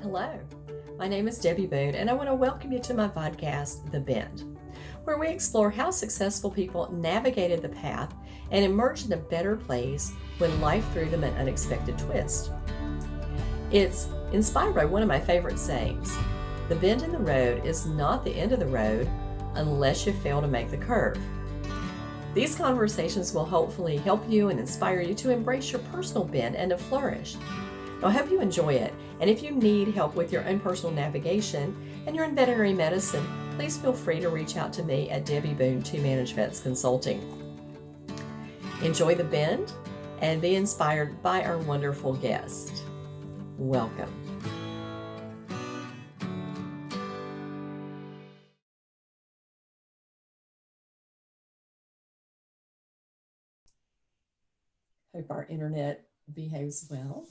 Hello, my name is Debbie Boone, and I want to welcome you to my podcast, The Bend, where we explore how successful people navigated the path and emerged in a better place when life threw them an unexpected twist. It's inspired by one of my favorite sayings: the bend in the road is not the end of the road unless you fail to make the curve. These conversations will hopefully help you and inspire you to embrace your personal bend and to flourish. I hope you enjoy it, and if you need help with your own personal navigation and you're in veterinary medicine, please feel free to reach out to me at Debbie Boone to Manage Vets Consulting. Enjoy the bend and be inspired by our wonderful guest. Welcome. Hope our internet behaves well.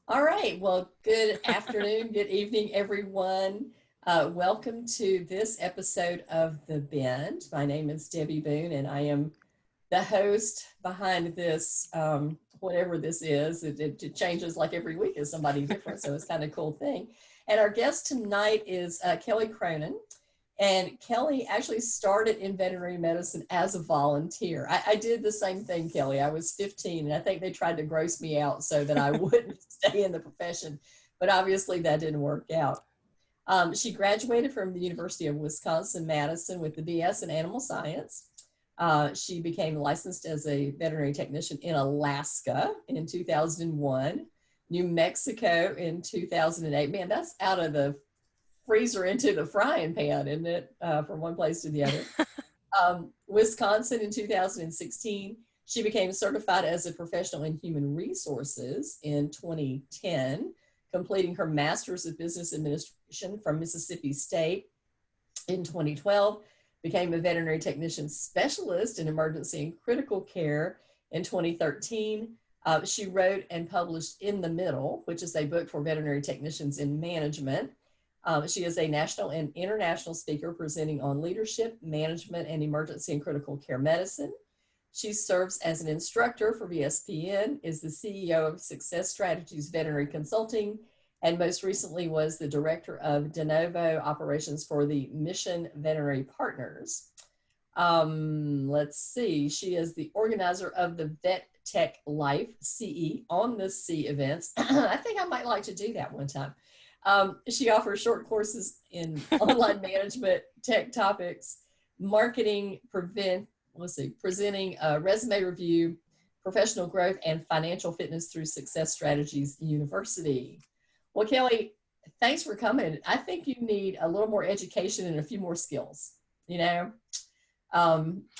All right. Well, good afternoon, good evening, everyone. Welcome to this episode of The Bend. My name is Debbie Boone, and I am the host behind this, whatever this is. It changes like every week is somebody different, so it's kind of a cool thing. And our guest tonight is Kelly Cronin. And Kelly actually started in veterinary medicine as a volunteer. I did the same thing, Kelly. I was 15, and I think they tried to gross me out so that I wouldn't stay in the profession. But obviously that didn't work out. She graduated from the University of Wisconsin-Madison with the BS in animal science. She became licensed as a veterinary technician in Alaska in 2001, New Mexico in 2008. Man, that's out of the freezer into the frying pan, isn't it? From one place to the other. Wisconsin in 2016. She became certified as a professional in human resources in 2010, completing her master's of business administration from Mississippi State in 2012, became a veterinary technician specialist in emergency and critical care in 2013. She wrote and published In the Middle, which is a book for veterinary technicians in management. She is a national and international speaker presenting on leadership, management, and emergency and critical care medicine. She serves as an instructor for VSPN, is the CEO of Success Strategies Veterinary Consulting, and most recently was the director of de novo operations for the Mission Veterinary Partners. Let's see, she is the organizer of the Vet Tech Life CE on the Sea events. I think I might like to do that one time. She offers short courses in online management, tech topics, marketing, presenting resume review, professional growth, and financial fitness through Success Strategies University. Well, Kelly, thanks for coming. I think you need a little more education and a few more skills. You know,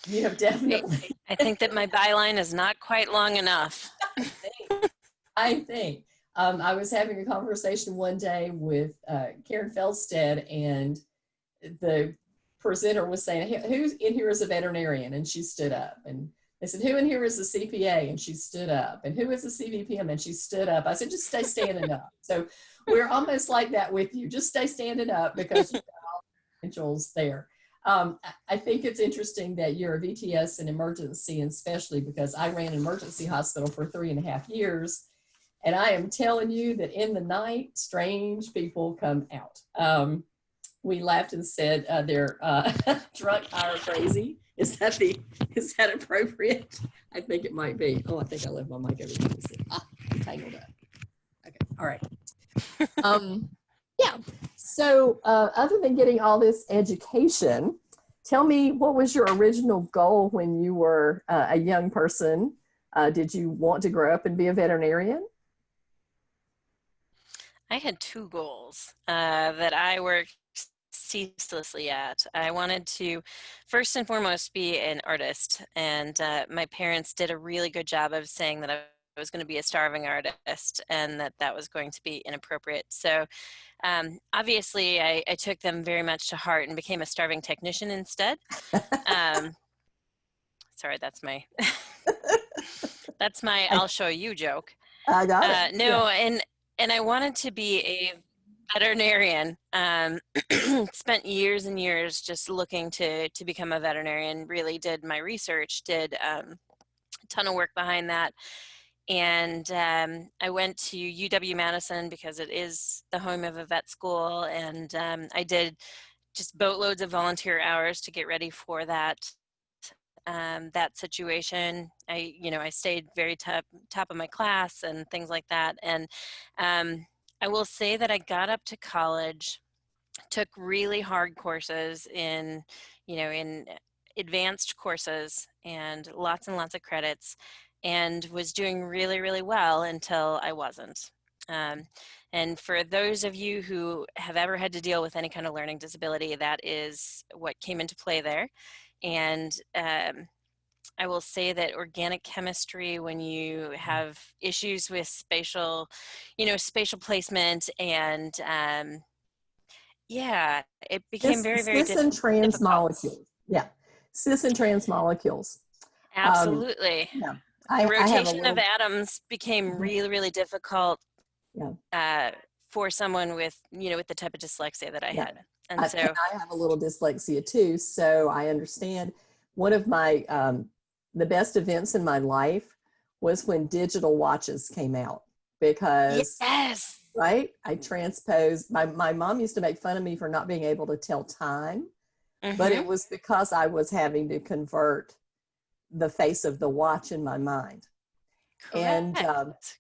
you have definitely. I think that my byline is not quite long enough. I think. I was having a conversation one day with Karen Felstead, and the presenter was saying, who in here is a veterinarian? And she stood up. And they said, who in here is a CPA? And she stood up. And who is a CVPM? And she stood up. I said, just stay standing up. So we're almost like that with you. Just stay standing up because you've got all the credentials there. I think it's interesting that you're a VTS in emergency, and especially because I ran an emergency hospital for 3.5 years. And I am telling you that in the night, strange people come out. We laughed and said they're drunk, high, or crazy. Is that appropriate? I think it might be. Oh, I think I left my mic over here. I'm tangled up. Okay, all right. Yeah. So other than getting all this education, tell me, what was your original goal when you were a young person? Did you want to grow up and be a veterinarian? I had two goals that I worked ceaselessly at. I wanted to, first and foremost, be an artist. And my parents did a really good job of saying that I was going to be a starving artist and that was going to be inappropriate. So obviously, I took them very much to heart and became a starving technician instead. Sorry, that's my I'll show you joke. I got it. No, yeah. And I wanted to be a veterinarian. Spent years and years just looking to become a veterinarian, really did my research, did a ton of work behind that. And I went to UW-Madison because it is the home of a vet school, and I did just boatloads of volunteer hours to get ready for that situation. I stayed very top of my class and things like that. And I will say that I got up to college, took really hard courses in advanced courses and lots of credits, and was doing really, really well until I wasn't. Um, and for those of you who have ever had to deal with any kind of learning disability, that is what came into play there. And I will say that organic chemistry, when you have issues with spatial placement, and yeah, it became very, very Cis and trans difficult. molecules. Yeah. Cis and trans molecules. Absolutely. Yeah. The I have a rotation of little, atoms became really, really difficult yeah. for someone with the type of dyslexia that I Yeah. had. And And so, I have a little dyslexia too. So I understand one of my, the best events in my life was when digital watches came out because, yes. right, I transposed, my mom used to make fun of me for not being able to tell time, but Mm-hmm. it was because I was having to convert the face of the watch in my mind. And,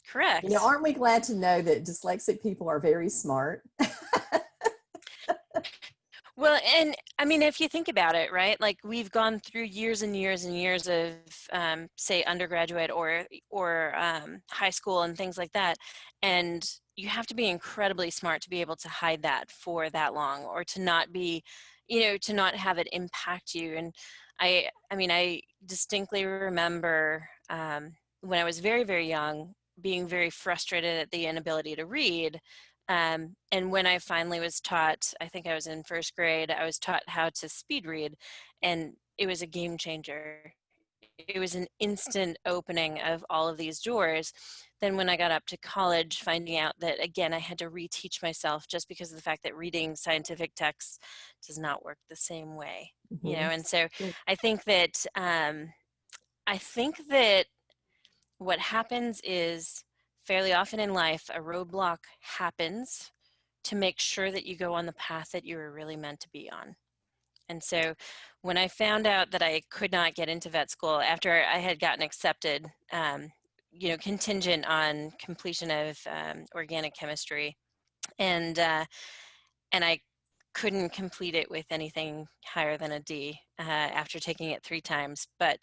Correct. aren't we glad to know that dyslexic people are very smart? Well, and I mean, if you think about it, right? Like, we've gone through years and years and years of, say, undergraduate or high school and things like that, and you have to be incredibly smart to be able to hide that for that long, or to not be, to not have it impact you. And I distinctly remember when I was very, very young, being very frustrated at the inability to read. And when I finally was taught, I think I was in first grade, I was taught how to speed read, and it was a game changer. It was an instant opening of all of these doors. Then when I got up to college, finding out that, again, I had to reteach myself just because of the fact that reading scientific texts does not work the same way. Mm-hmm. And so I think that what happens is, fairly often in life, a roadblock happens to make sure that you go on the path that you were really meant to be on. And so when I found out that I could not get into vet school after I had gotten accepted, contingent on completion of organic chemistry, and I couldn't complete it with anything higher than a D after taking it 3 times. But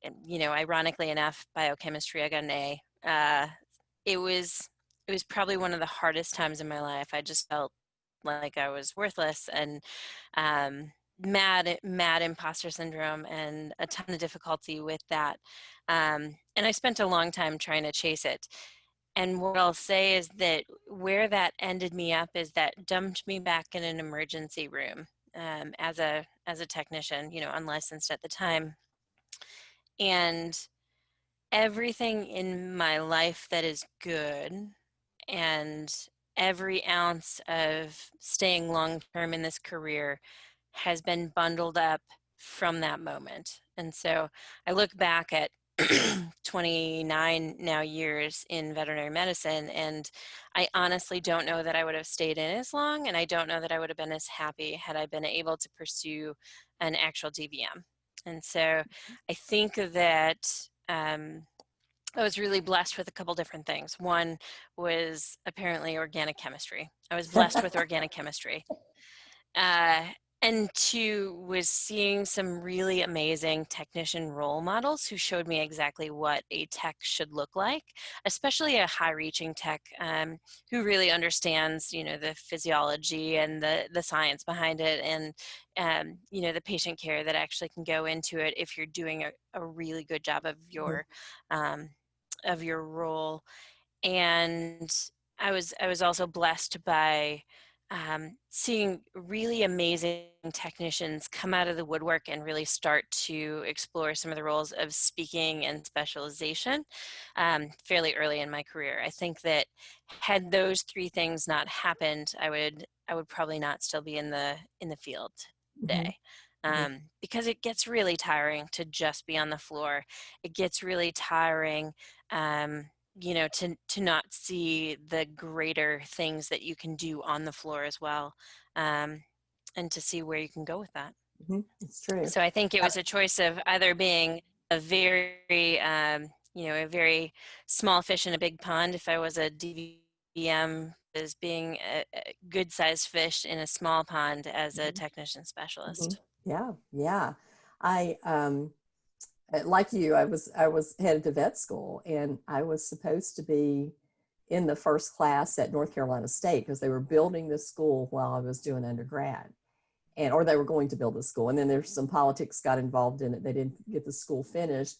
ironically enough, biochemistry, I got an A. It was probably one of the hardest times in my life. I just felt like I was worthless, and mad imposter syndrome, and a ton of difficulty with that. And I spent a long time trying to chase it. And what I'll say is that where that ended me up is that dumped me back in an emergency room as a technician, unlicensed at the time. And everything in my life that is good, and every ounce of staying long term in this career, has been bundled up from that moment. And so I look back at 29 now years in veterinary medicine, and I honestly don't know that I would have stayed in as long, and I don't know that I would have been as happy had I been able to pursue an actual DVM. And so I think that I was really blessed with a couple different things. One was apparently organic chemistry. I was blessed with organic chemistry. Uh, and 2 was seeing some really amazing technician role models who showed me exactly what a tech should look like, especially a high-reaching tech who really understands, the physiology and the science behind it, and the patient care that actually can go into it if you're doing a really good job um, of your role. And I was also blessed by seeing really amazing technicians come out of the woodwork and really start to explore some of the roles of speaking and specialization fairly early in my career. I think that had those 3 things not happened, I would probably not still be in the field Mm-hmm. today. because it gets really tiring to just be on the floor. It gets really tiring, to not see the greater things that you can do on the floor as well, and to see where you can go with that. It's true. So I think it was a choice of either being a very, a very small fish in a big pond, if I was a DVM, as being a good-sized fish in a small pond as a technician specialist. Yeah, yeah. I like you, I was headed to vet school, and I was supposed to be in the first class at North Carolina State because they were building the school while I was doing undergrad. Or they were going to build the school. And then there's some politics got involved in it. They didn't get the school finished.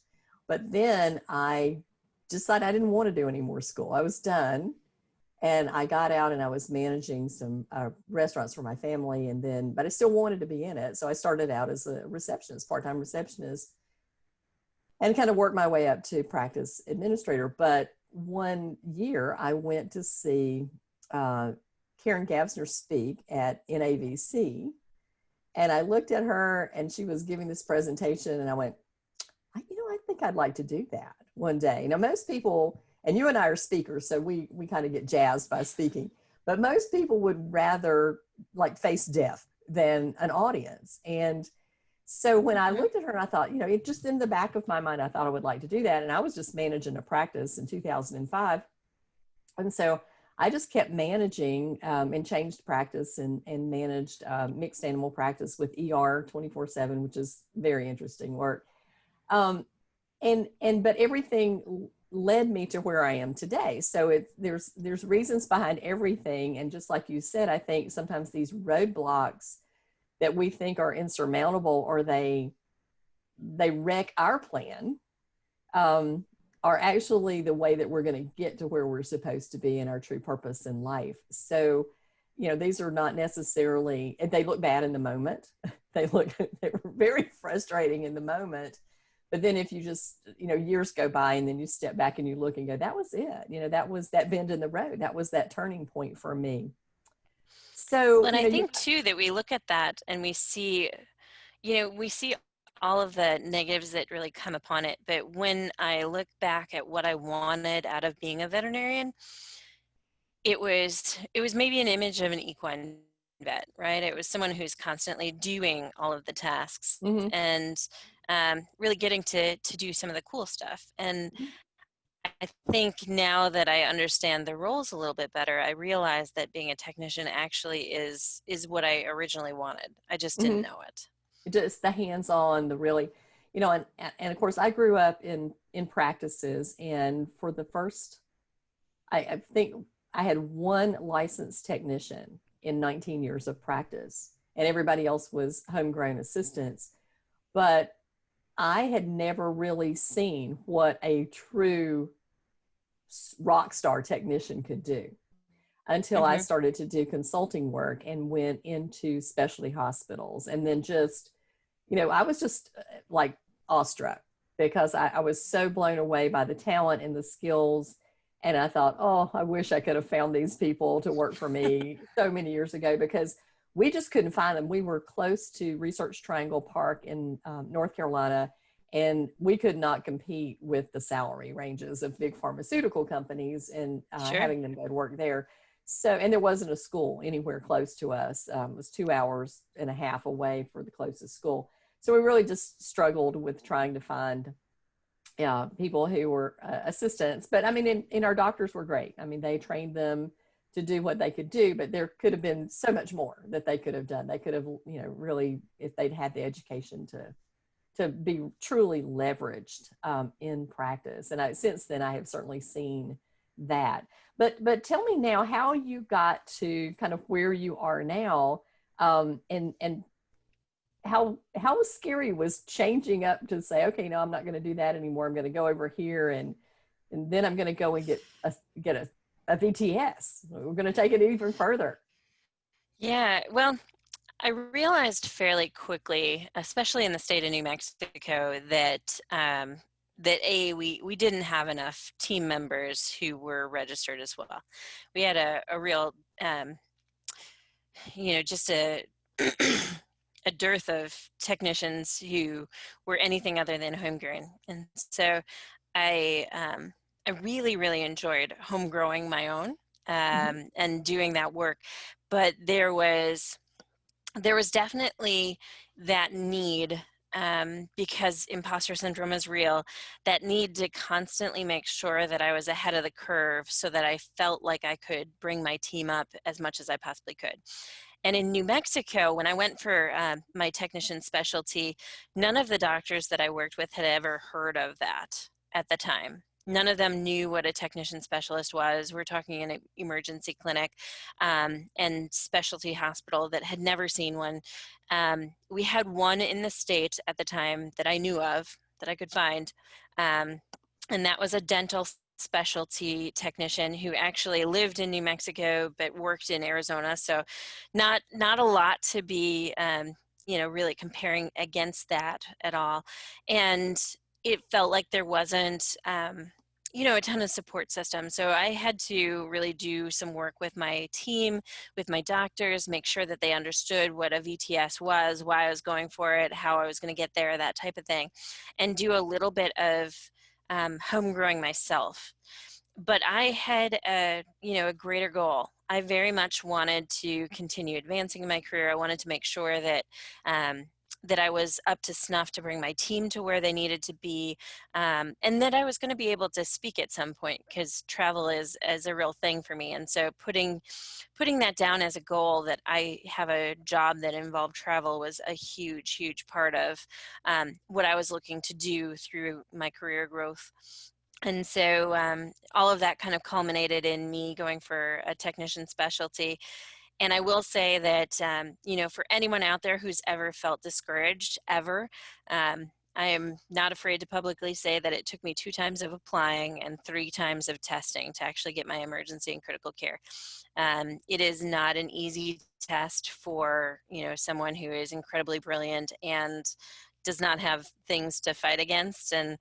But then I decided I didn't want to do any more school. I was done. And I got out and I was managing some restaurants for my family. But I still wanted to be in it. So I started out as a receptionist, part-time receptionist, and kind of worked my way up to practice administrator. But one year I went to see Karen Gavsner speak at NAVC. And I looked at her and she was giving this presentation, and I went, I think I'd like to do that one day. Now, most people, and you and I are speakers, so we kind of get jazzed by speaking, but most people would rather like face death than an audience. And so when I looked at her, and I thought, it just in the back of my mind, I thought I would like to do that. And I was just managing a practice in 2005. And so I just kept managing and changed practice and managed mixed animal practice with ER 24/7, which is very interesting work. But everything led me to where I am today. So there's reasons behind everything. And just like you said, I think sometimes these roadblocks that we think are insurmountable, or they wreck our plan, are actually the way that we're going to get to where we're supposed to be in our true purpose in life. So, these are not necessarily, they look bad in the moment. They were very frustrating in the moment. But then if you just, years go by and then you step back and you look and go, that was it. That was that bend in the road. That was that turning point for me. So, and I think too that we look at that and we see all of the negatives that really come upon it. But when I look back at what I wanted out of being a veterinarian, it was maybe an image of an equine vet, right? It was someone who's constantly doing all of the tasks and really getting to do some of the cool stuff. And I think now that I understand the roles a little bit better, I realize that being a technician actually is what I originally wanted. I just didn't know it. Just the hands-on, the really, and of course I grew up in practices, and for the first, I think I had one licensed technician in 19 years of practice, and everybody else was homegrown assistants. But I had never really seen what a true rock star technician could do until I started to do consulting work and went into specialty hospitals. And then just, I was just like awestruck because I was so blown away by the talent and the skills. And I thought, oh, I wish I could have found these people to work for me so many years ago, because we just couldn't find them. We were close to Research Triangle Park in North Carolina, and we could not compete with the salary ranges of big pharmaceutical companies and having them go to work there. So, and there wasn't a school anywhere close to us. It was 2.5 hours away for the closest school. So we really just struggled with trying to find people who were assistants. But I mean, and our doctors were great. I mean, they trained them to do what they could do, but there could have been so much more that they could have done. They could have, really, if they'd had the education to be truly leveraged in practice. And since then, I have certainly seen that. But tell me now how you got to kind of where you are now, and how scary was changing up to say, okay, no, I'm not going to do that anymore. I'm going to go over here, and then I'm going to go and get a VTS. We're going to take it even further. Yeah, well, I realized fairly quickly, especially in the state of New Mexico, that we didn't have enough team members who were registered as well. We had a real, just a a dearth of technicians who were anything other than homegrown. And so I really, really enjoyed home growing my own and doing that work. But there was definitely that need, because imposter syndrome is real, that need to constantly make sure that I was ahead of the curve so that I felt like I could bring my team up as much as I possibly could. And in New Mexico, when I went for my technician specialty, none of the doctors that I worked with had ever heard of that at the time. None of them knew what a technician specialist was. We're talking an emergency clinic and specialty hospital that had never seen one. We had one in the state at the time that I knew of, that I could find, and that was a dental specialty technician who actually lived in New Mexico but worked in Arizona. So not a lot to be really comparing against that at all. And it felt like there wasn't a ton of support system. So I had to really do some work with my team, with my doctors, make sure that they understood what a VTS was, why I was going for it, how I was going to get there, that type of thing, and do a little bit of home growing myself. But I had a greater goal. I very much wanted to continue advancing in my career. I wanted to make sure that that I was up to snuff to bring my team to where they needed to be, and that I was going to be able to speak at some point, because travel is a real thing for me. And so putting that down as a goal, that I have a job that involved travel, was a huge part of what I was looking to do through my career growth. And so all of that kind of culminated in me going for a technician specialty. And I will say that, for anyone out there who's ever felt discouraged, ever, I am not afraid to publicly say that it took me 2 times of applying and 3 times of testing to actually get my emergency and critical care. It is not an easy test for, someone who is incredibly brilliant and does not have things to fight against. And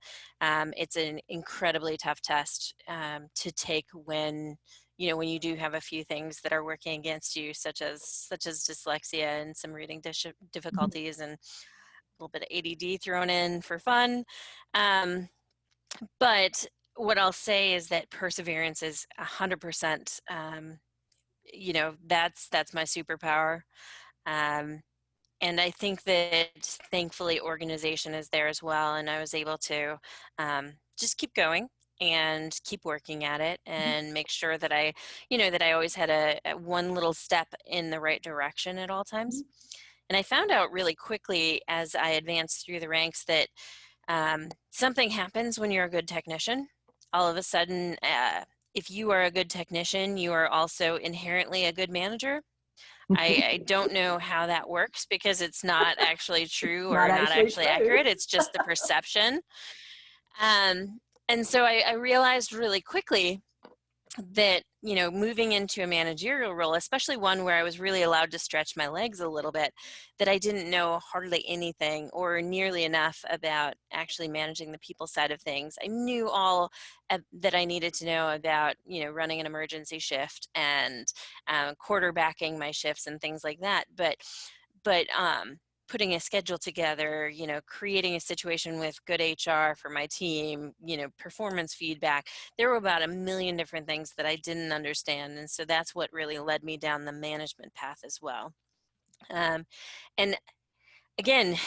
it's an incredibly tough test to take when you do have a few things that are working against you, such as dyslexia and some reading difficulties and a little bit of ADD thrown in for fun. But what I'll say is that perseverance is 100%, that's my superpower. And I think that thankfully organization is there as well. And I was able to just keep going and keep working at it and make sure that I always had a one little step in the right direction at all times. And I found out really quickly as I advanced through the ranks that something happens when you're a good technician. All of a sudden, if you are a good technician, you are also inherently a good manager. I don't know how that works, because it's not actually true or not actually accurate. It's just the perception. And so I realized really quickly that, moving into a managerial role, especially one where I was really allowed to stretch my legs a little bit, that I didn't know hardly anything or nearly enough about actually managing the people side of things. I knew all that I needed to know about, running an emergency shift and quarterbacking my shifts and things like that. But putting a schedule together, creating a situation with good HR for my team, performance feedback. There were about 1 million different things that I didn't understand. And so that's what really led me down the management path as well. And again,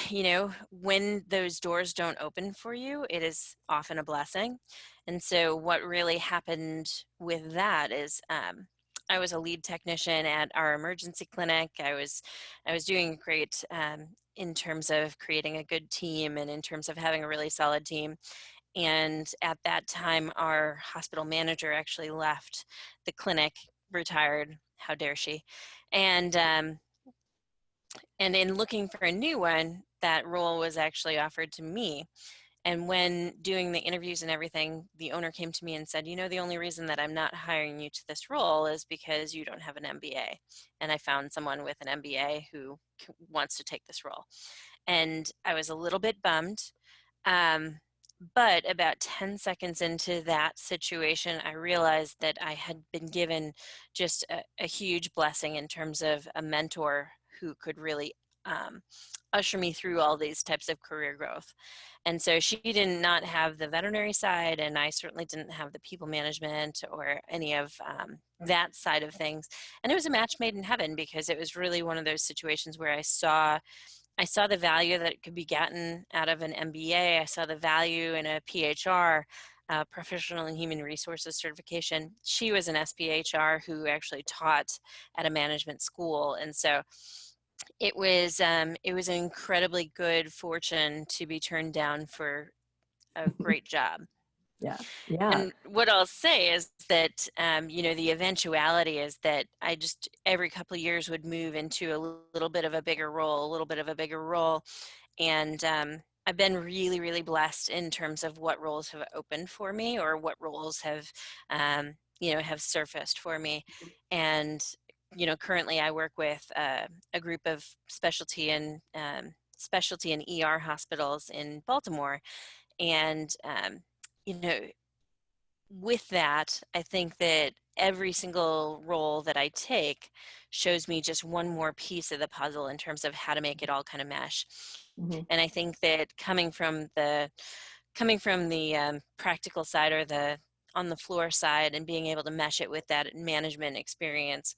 when those doors don't open for you, it is often a blessing. And so what really happened with that is I was a lead technician at our emergency clinic. I was doing great in terms of creating a good team and in terms of having a really solid team. And at that time, our hospital manager actually left the clinic, retired. How dare she? And in looking for a new one, that role was actually offered to me. And when doing the interviews and everything, the owner came to me and said, the only reason that I'm not hiring you to this role is because you don't have an MBA. And I found someone with an MBA who wants to take this role. And I was a little bit bummed. But about 10 seconds into that situation, I realized that I had been given just a huge blessing in terms of a mentor who could really usher me through all these types of career growth. And so she did not have the veterinary side, and I certainly didn't have the people management or any of that side of things. And it was a match made in heaven, because it was really one of those situations where I saw the value that could be gotten out of an MBA. I saw the value in a PHR, professional and human resources certification. She was an SPHR who actually taught at a management school, and so it was an incredibly good fortune to be turned down for a great job. Yeah. Yeah. And what I'll say is that, the eventuality is that I just every couple of years would move into a little bit of a bigger role. And I've been really, really blessed in terms of what roles have opened for me, or what roles have, have surfaced for me. And, currently I work with a group of specialty and ER hospitals in Baltimore. And, with that, I think that every single role that I take shows me just one more piece of the puzzle in terms of how to make it all kind of mesh. Mm-hmm. And I think that coming from the practical side, or the on the floor side, and being able to mesh it with that management experience,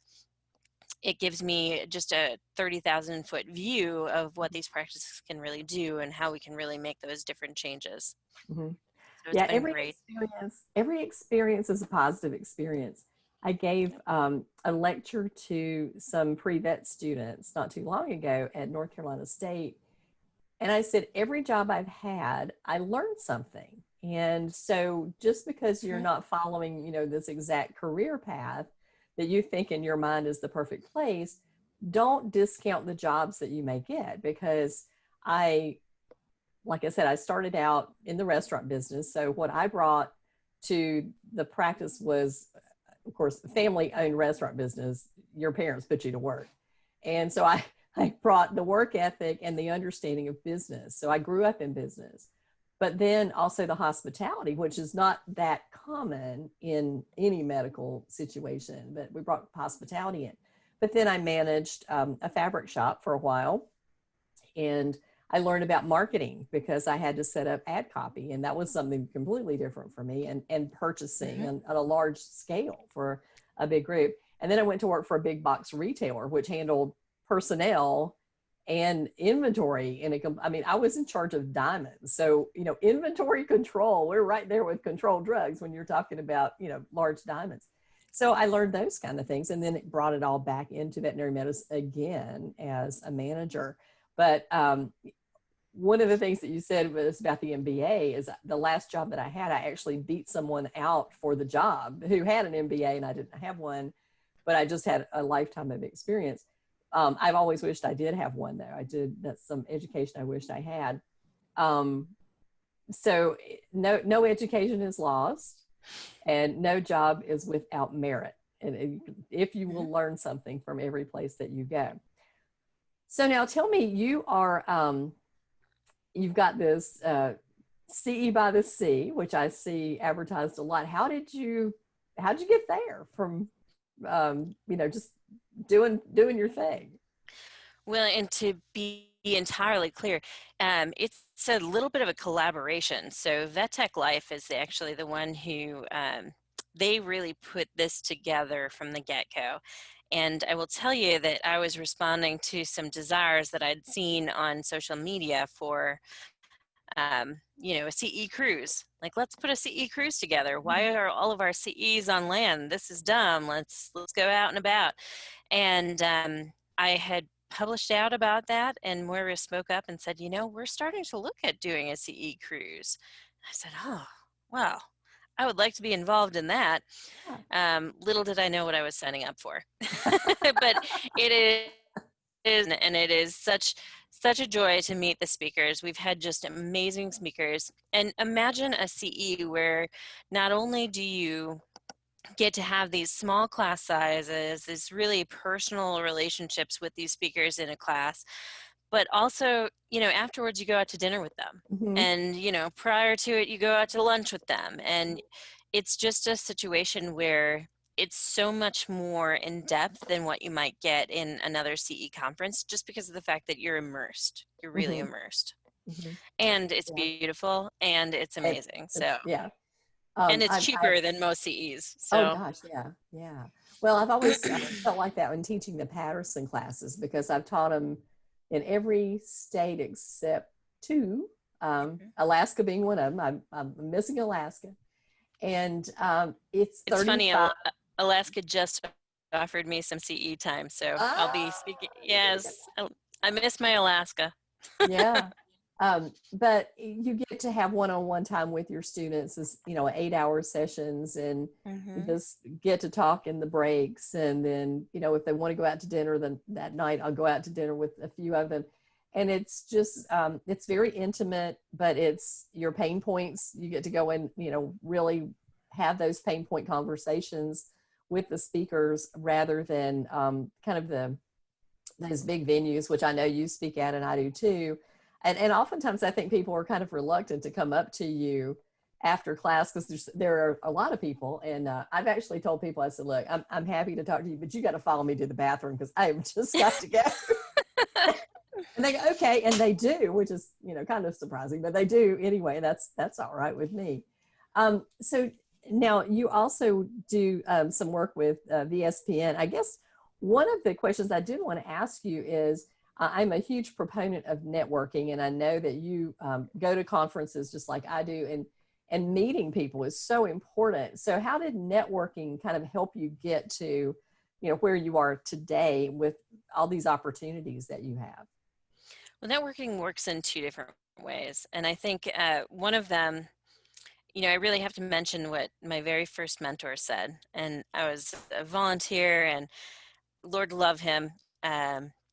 it gives me just a 30,000 foot view of what these practices can really do and how we can really make those different changes. Mm-hmm. So it's Yeah, been great. every experience is a positive experience. I gave a lecture to some pre-vet students not too long ago at North Carolina State. And I said, every job I've had, I learned something. And so just because you're not following, this exact career path that you think in your mind is the perfect place, don't discount the jobs that you may get, because like I said, I started out in the restaurant business. So what I brought to the practice was, of course, family-owned restaurant business. Your parents put you to work. And so I brought the work ethic and the understanding of business. So I grew up in business, but then also the hospitality, which is not that common in any medical situation, but we brought hospitality in. But then I managed a fabric shop for a while, and I learned about marketing because I had to set up ad copy, and that was something completely different for me, and purchasing on a large scale for a big group. And then I went to work for a big box retailer, which handled personnel and inventory. I was in charge of diamonds. So, inventory control, we're right there with controlled drugs when you're talking about, large diamonds. So I learned those kind of things, and then it brought it all back into veterinary medicine again as a manager. But one of the things that you said was about the MBA is the last job that I had, I actually beat someone out for the job who had an MBA and I didn't have one, but I just had a lifetime of experience. I've always wished I did have one though. That's some education I wished I had. So no education is lost, and no job is without merit. And if you will learn something from every place that you go. So now tell me, you are, you've got this CE by the Sea, which I see advertised a lot. How'd you get there from, just doing your thing? Well, and to be entirely clear, it's a little bit of a collaboration. So VetTech Life is actually the one who, they really put this together from the get-go. And I will tell you that I was responding to some desires that I'd seen on social media for, a CE cruise. Like, let's put a CE cruise together. Why are all of our CEs on land? This is dumb. Let's go out and about. And I had published out about that, and Moira spoke up and said, we're starting to look at doing a CE cruise. I said, oh, wow. I would like to be involved in that. Little did I know what I was signing up for. But it is, and it is such a joy to meet the speakers. We've had just amazing speakers. And imagine a CE where not only do you get to have these small class sizes, these really personal relationships with these speakers in a class, but also, afterwards you go out to dinner with them. Mm-hmm. And, prior to it, you go out to lunch with them. And it's just a situation where it's so much more in depth than what you might get in another CE conference, just because of the fact that you're immersed. You're really Mm-hmm. immersed. Mm-hmm. And it's Yeah. beautiful and it's amazing. So, Yeah. and it's I cheaper than most CEs. Oh So, gosh, yeah, yeah. Well, I've always felt like that when teaching the Patterson classes because I've taught them in every state except two, Alaska being one of them. I'm missing Alaska, and it's it's funny, 35. Alaska just offered me some CE time, so I'll Ah, be speaking. you're gonna get Yes, I miss my Alaska. Yeah. But you get to have one-on-one time with your students as, 8-hour sessions and Hmm. just get to talk in the breaks. And then, if they want to go out to dinner, then that night I'll go out to dinner with a few of them. And it's just, it's very intimate, but it's your pain points. You get to go and, really have those pain point conversations with the speakers rather than kind of those big venues, which I know you speak at and I do too. And oftentimes I think people are kind of reluctant to come up to you after class because there are a lot of people. And I've actually told people, I said, look, I'm happy to talk to you, but you got to follow me to the bathroom because I've just got to go. And they go, okay. And they do, which is, kind of surprising, but they do anyway. That's all right with me. So now you also do some work with VSPN. I guess one of the questions I did want to ask you is, I'm a huge proponent of networking, and I know that you go to conferences just like I do, and meeting people is so important. So how did networking kind of help you get to, where you are today with all these opportunities that you have? Well, networking works in two different ways. And I think one of them, I really have to mention what my very first mentor said. And I was a volunteer, and Lord love him,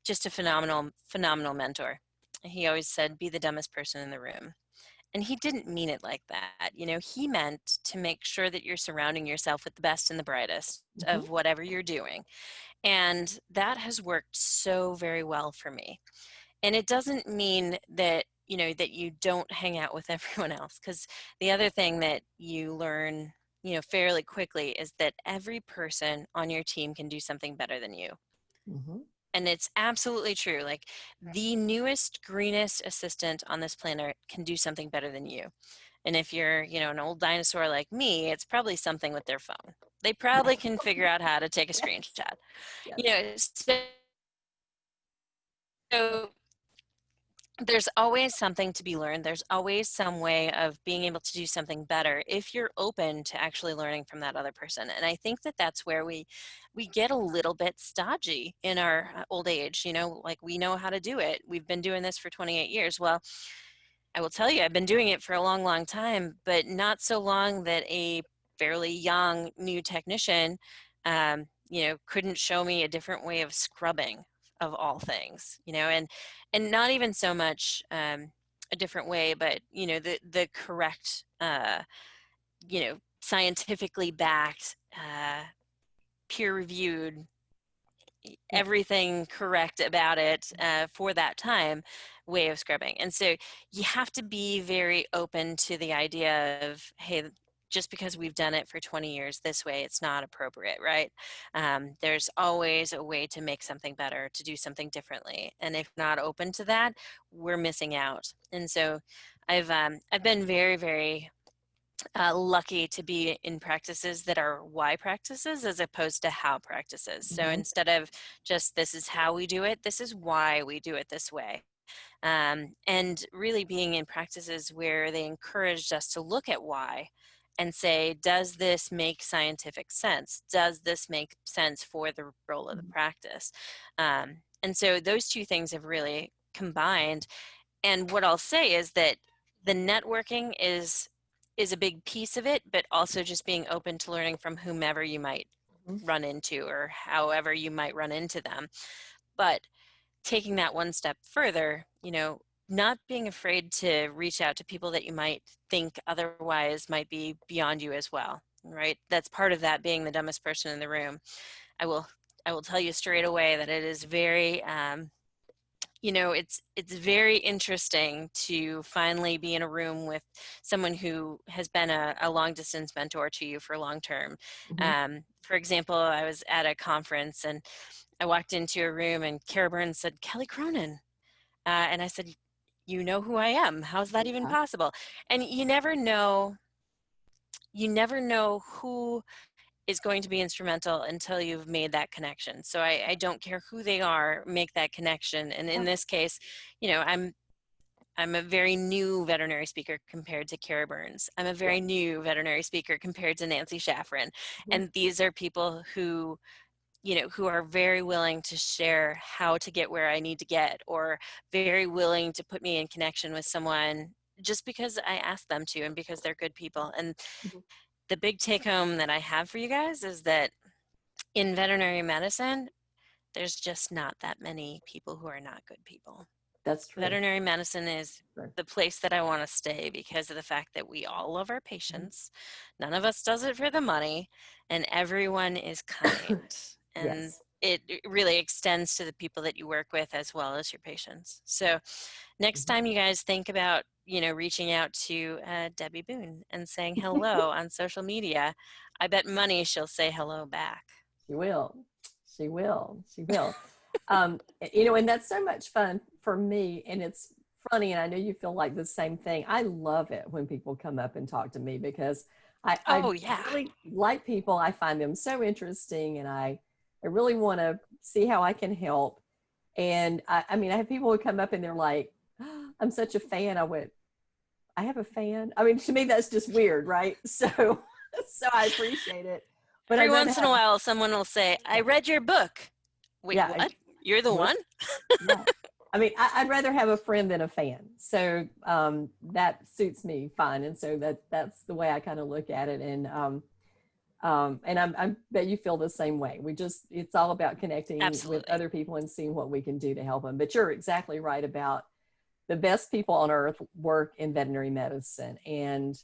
just a phenomenal, phenomenal mentor. He always said, be the dumbest person in the room. And he didn't mean it like that. He meant to make sure that you're surrounding yourself with the best and the brightest Mm-hmm. of whatever you're doing. And that has worked so very well for me. And it doesn't mean that, that you don't hang out with everyone else. Because the other thing that you learn, fairly quickly is that every person on your team can do something better than you. Mm-hmm. And it's absolutely true. Like the newest, greenest assistant on this planet can do something better than you. And if you're, an old dinosaur like me, it's probably something with their phone. They probably can figure out how to take a Yes. screenshot. Yes. You know, so there's always something to be learned. There's always some way of being able to do something better if you're open to actually learning from that other person. And I think that that's where we get a little bit stodgy in our old age. Like we know how to do it. We've been doing this for 28 years. Well, I will tell you, I've been doing it for a long, long time, but not so long that a fairly young new technician, couldn't show me a different way of scrubbing of all things, and not even so much a different way, but the correct, scientifically backed, peer-reviewed, Yeah. everything correct about it for that time way of scrubbing. And so you have to be very open to the idea of, hey, just because we've done it for 20 years this way, it's not appropriate, right? There's always a way to make something better, to do something differently. And if not open to that, we're missing out. And so I've been very, very lucky to be in practices that are why practices as opposed to how practices. So Mm-hmm. instead of just this is how we do it, this is why we do it this way. And really being in practices where they encouraged us to look at why and say, does this make scientific sense? Does this make sense for the role of the practice? And so those two things have really combined. And what I'll say is that the networking is a big piece of it, but also just being open to learning from whomever you might Mm-hmm. run into or however you might run into them. But taking that one step further, not being afraid to reach out to people that you might think otherwise might be beyond you as well, right? That's part of that being the dumbest person in the room. I will tell you straight away that it is very it's very interesting to finally be in a room with someone who has been a long distance mentor to you for long term. For example, I was at a conference and I walked into a room and Kara Burns said, "Kelly Cronin." And I said, "You know who I am. How's that even possible?" And you never know who is going to be instrumental until you've made that connection. So I don't care who they are, make that connection. And in this case, I'm a very new veterinary speaker compared to Kara Burns. I'm a very new veterinary speaker compared to Nancy Shaffrin. And these are people who are very willing to share how to get where I need to get, or very willing to put me in connection with someone just because I asked them to and because they're good people. And the big take home that I have for you guys is that in veterinary medicine, there's just not that many people who are not good people. That's true. Veterinary medicine is the place that I want to stay because of the fact that we all love our patients. None of us does it for the money, and everyone is kind. And it really extends to the people that you work with as well as your patients. So next time you guys think about, reaching out to Debbie Boone and saying hello on social media, I bet money she'll say hello back. She will. She will. She will. And that's so much fun for me. And it's funny. And I know you feel like the same thing. I love it when people come up and talk to me because I really like people. I find them so interesting, and I really want to see how I can help. And I have people who come up and they're like, "Oh, I'm such a fan." I went, "I have a fan?" I mean, to me, that's just weird, right? So I appreciate it. But every once in a while, someone will say, "I read your book." Wait, what? You're the one? Yeah. I mean, I'd rather have a friend than a fan. So that suits me fine. And so that's the way I kind of look at it. And I bet you feel the same way. It's all about connecting with other people and seeing what we can do to help them. But you're exactly right about the best people on earth work in veterinary medicine. And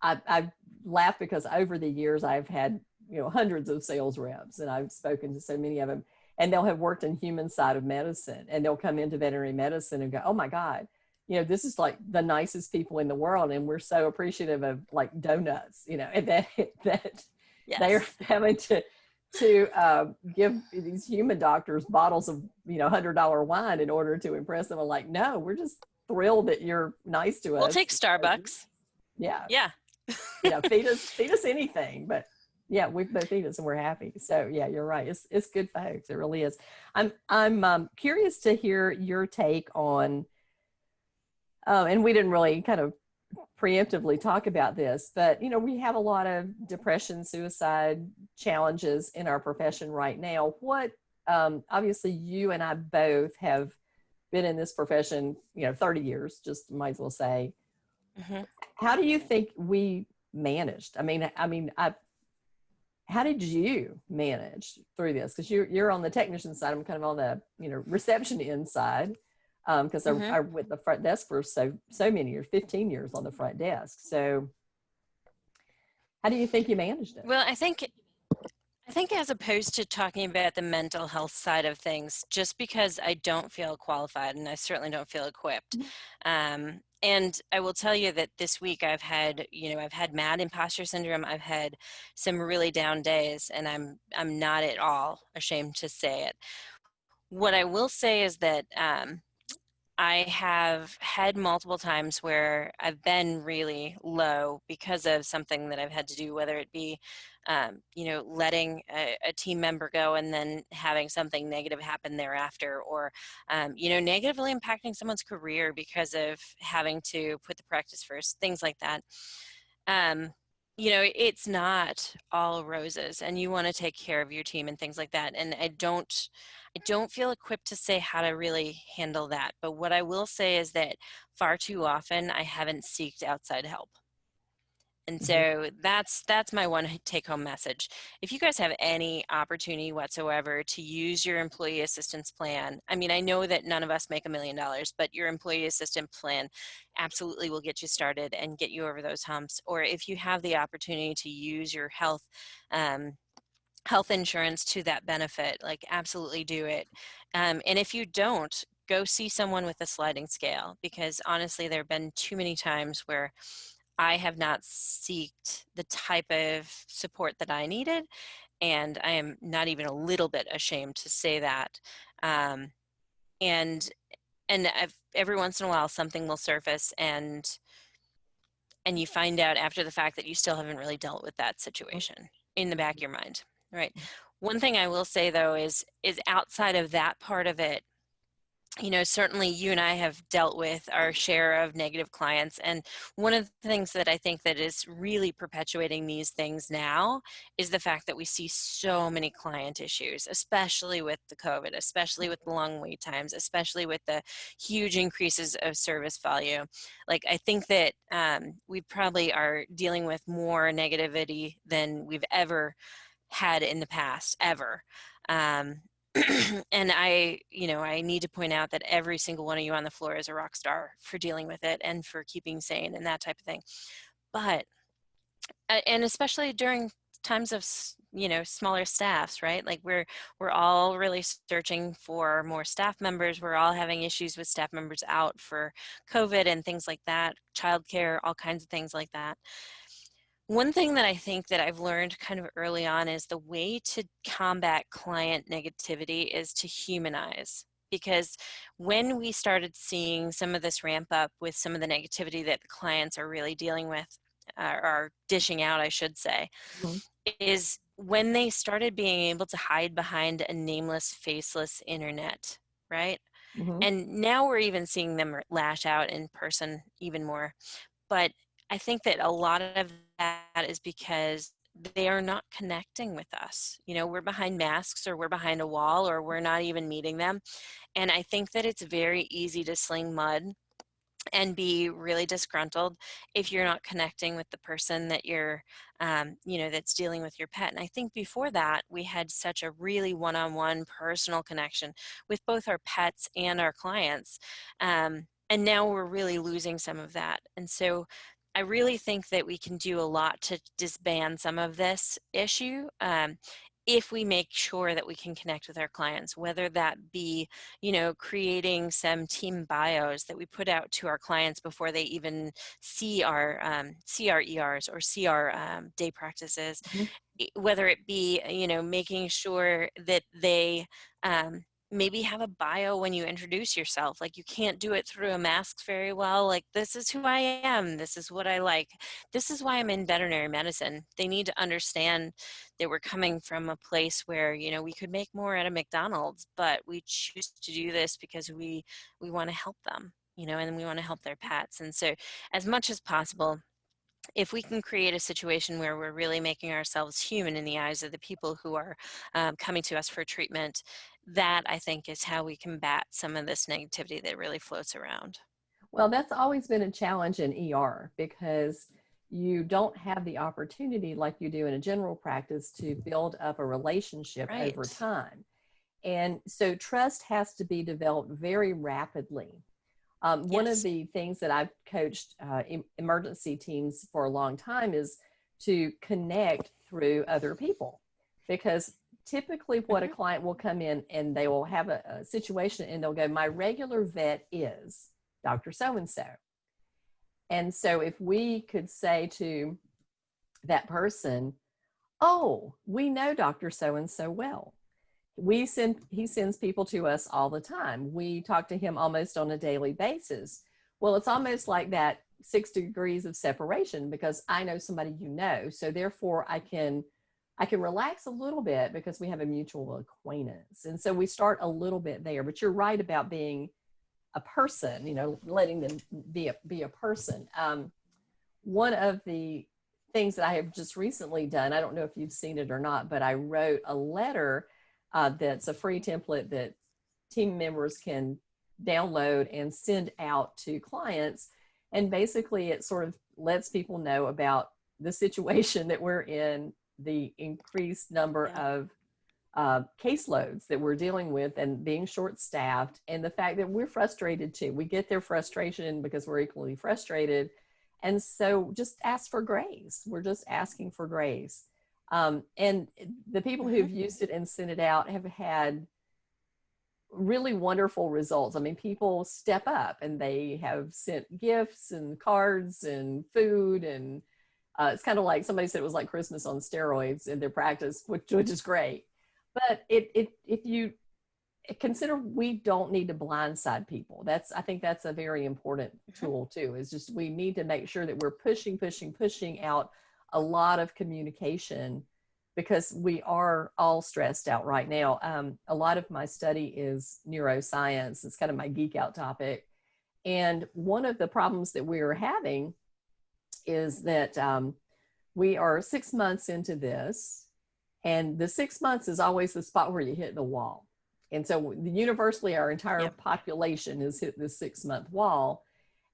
I laugh because over the years I've had, hundreds of sales reps, and I've spoken to so many of them, and they'll have worked in human side of medicine, and they'll come into veterinary medicine and go, "Oh my God, this is like the nicest people in the world. And we're so appreciative of like donuts, and that they're having to give these human doctors bottles of, $100 wine in order to impress them." I'm like, "No, we're just thrilled that you're nice to us. We'll take Starbucks." Yeah. Yeah. Feed us anything, but yeah, we both eat us and we're happy. So yeah, you're right. It's good folks. It really is. I'm curious to hear your take on, and we didn't really kind of preemptively talk about this, but we have a lot of depression, suicide challenges in our profession right now. What, obviously you and I both have been in this profession, 30 years, just might as well say. How do you think we managed? How did you manage through this? Because you're on the technician side. I'm kind of on the reception inside, because I with the front desk for so many years, 15 years on the front desk. So how do you think you managed it? Well, I think as opposed to talking about the mental health side of things, just because I don't feel qualified and I certainly don't feel equipped. And I will tell you that this week I've had mad imposter syndrome. I've had some really down days, and I'm not at all ashamed to say it. What I will say is that I have had multiple times where I've been really low because of something that I've had to do, whether it be, letting a team member go and then having something negative happen thereafter, or, negatively impacting someone's career because of having to put the practice first, things like that. It's not all roses, and you want to take care of your team and things like that. And I don't feel equipped to say how to really handle that. But what I will say is that far too often I haven't sought outside help. And so that's my one take-home message. If you guys have any opportunity whatsoever to use your employee assistance plan, I know that none of us make $1 million, but your employee assistance plan absolutely will get you started and get you over those humps. Or if you have the opportunity to use your health insurance to that benefit, like absolutely do it. And if you don't, go see someone with a sliding scale, because honestly, there have been too many times where I have not sought the type of support that I needed, and I am not even a little bit ashamed to say that. Um, and every once in a while, something will surface, and you find out after the fact that you still haven't really dealt with that situation in the back of your mind, right? One thing I will say though is outside of that part of it, you know, certainly you and I have dealt with our share of negative clients. And one of the things that I think that is really perpetuating these things now is the fact that we see so many client issues, especially with the COVID, especially with the long wait times, especially with the huge increases of service value. Like, I think that we probably are dealing with more negativity than we've ever had in the past, ever. Um, and I need to point out that every single one of you on the floor is a rock star for dealing with it and for keeping sane and that type of thing. But, and especially during times of, smaller staffs, right? Like we're all really searching for more staff members. We're all having issues with staff members out for COVID and things like that, childcare, all kinds of things like that. One thing that I think that I've learned kind of early on is the way to combat client negativity is to humanize. Because when we started seeing some of this ramp up with some of the negativity that the clients are really dealing with, are dishing out, I should say, is when they started being able to hide behind a nameless, faceless internet, right? And now we're even seeing them lash out in person even more. But I think that a lot of that is because they are not connecting with us. You know, we're behind masks, or we're behind a wall, or we're not even meeting them. And I think that it's very easy to sling mud and be really disgruntled if you're not connecting with the person that you're, that's dealing with your pet. And I think before that, we had such a really one-on-one personal connection with both our pets and our clients. And now we're really losing some of that. And so I really think that we can do a lot to disband some of this issue. If we make sure that we can connect with our clients, whether that be, creating some team bios that we put out to our clients before they even see our ERs or see our day practices, whether it be, making sure that they maybe have a bio when you introduce yourself. Like, you can't do it through a mask very well. Like, this is who I am. This is what I like. This is why I'm in veterinary medicine. They need to understand that we're coming from a place where, we could make more at a McDonald's, but we choose to do this because we want to help them, and we want to help their pets. And so as much as possible, if we can create a situation where we're really making ourselves human in the eyes of the people who are coming to us for treatment, that I think is how we combat some of this negativity that really floats around. Well, that's always been a challenge in ER because you don't have the opportunity like you do in a general practice to build up a relationship over Right. time. And so trust has to be developed very rapidly. One of Yes. the things that I've coached emergency teams for a long time is to connect through other people, because typically what a client will come in and they will have a situation and they'll go, my regular vet is Dr. So-and-so. And so if we could say to that person, oh, we know Dr. So-and-so well. He sends people to us all the time. We talk to him almost on a daily basis. Well, it's almost like that 6 degrees of separation, because I know somebody so therefore I can relax a little bit because we have a mutual acquaintance. And so we start a little bit there. But you're right about being a person, letting them be a person. One of the things that I have just recently done, I don't know if you've seen it or not, but I wrote a letter that's a free template that team members can download and send out to clients. And basically it sort of lets people know about the situation that we're in, the increased number of caseloads that we're dealing with and being short-staffed, and the fact that we're frustrated too. We get their frustration because we're equally frustrated. And so just ask for grace. We're just asking for grace. And the people who've used it and sent it out have had really wonderful results. I mean, people step up and they have sent gifts and cards and food, and it's kind of like somebody said it was like Christmas on steroids in their practice, which is great. But if you consider, we don't need to blindside people. I think that's a very important tool too, is just we need to make sure that we're pushing out a lot of communication, because we are all stressed out right now. A lot of my study is neuroscience. It's kind of my geek out topic. And one of the problems that we are having is that we are 6 months into this, and the 6 months is always the spot where you hit the wall. And so universally, our entire population has hit the 6 month wall.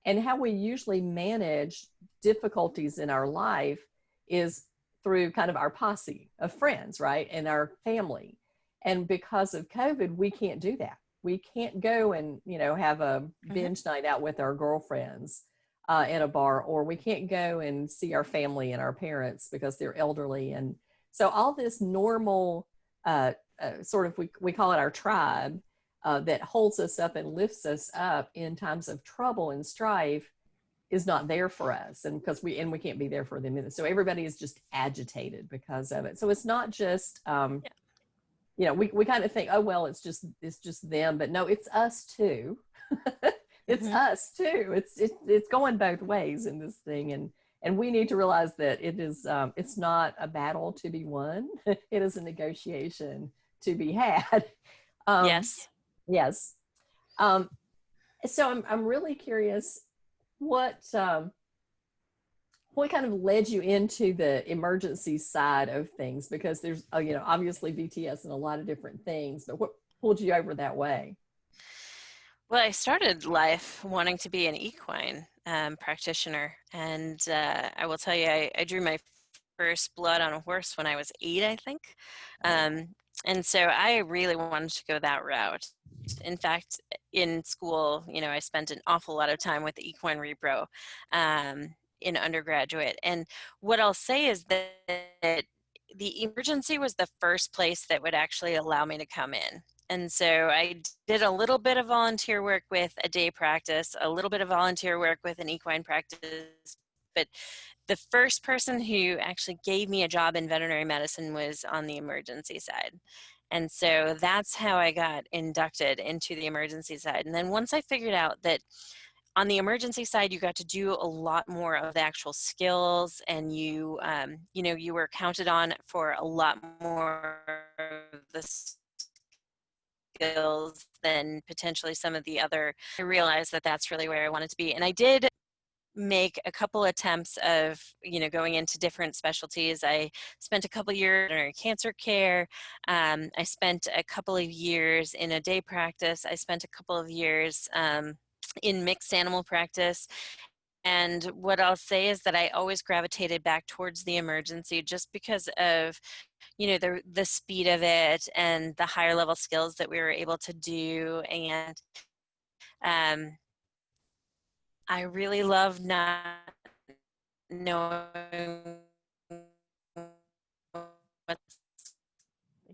And how we usually manage difficulties in our life is through kind of our posse of friends, right? And our family. And because of COVID, we can't do that. We can't go and, have a binge night out with our girlfriends in a bar, or we can't go and see our family and our parents because they're elderly. And so all this normal sort of, we call it our tribe, that holds us up and lifts us up in times of trouble and strife, is not there for us. And because we can't be there for them either. So everybody is just agitated because of it. So it's not just, we kind of think, oh, well, it's just them, but no, it's us too. It's us too. It's going both ways in this thing. And we need to realize that it's not a battle to be won. It is a negotiation to be had. Yes. Yes. So I'm really curious, what kind of led you into the emergency side of things? Because there's, obviously VTS and a lot of different things, but what pulled you over that way? Well, I started life wanting to be an equine practitioner. And I will tell you, I drew my first blood on a horse when I was 8, I think. And so I really wanted to go that route. In fact, in school, I spent an awful lot of time with the equine repro in undergraduate. And what I'll say is that the emergency was the first place that would actually allow me to come in. And so I did a little bit of volunteer work with a day practice, a little bit of volunteer work with an equine practice, but the first person who actually gave me a job in veterinary medicine was on the emergency side. And so that's how I got inducted into the emergency side. And then once I figured out that on the emergency side, you got to do a lot more of the actual skills, and you were counted on for a lot more of the skills than potentially some of the other. I realized that that's really where I wanted to be. And I did make a couple attempts of, going into different specialties. I spent a couple years in cancer care. I spent a couple of years in a day practice. I spent a couple of years in mixed animal practice. And what I'll say is that I always gravitated back towards the emergency just because of, the speed of it and the higher level skills that we were able to do. And I really love not knowing what's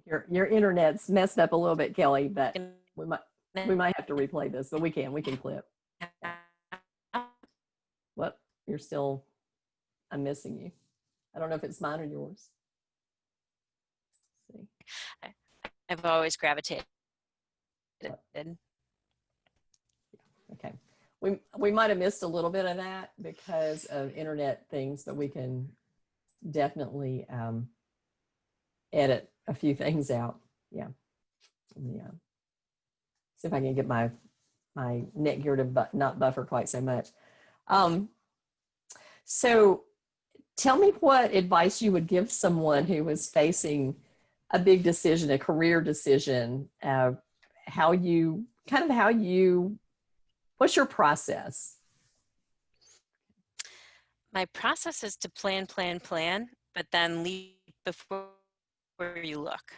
Your internet's messed up a little bit, Kelly, but going we might have to replay this, but we can clip. to. What? I'm missing you. I don't know if it's mine or yours. Let's see. I've always gravitated. Okay. We might have missed a little bit of that because of internet things, but we can definitely edit a few things out. Yeah. See if I can get my Netgear to not buffer quite so much. So tell me what advice you would give someone who was facing a big decision, a career decision, what's your process? My process is to plan, but then leap before you look.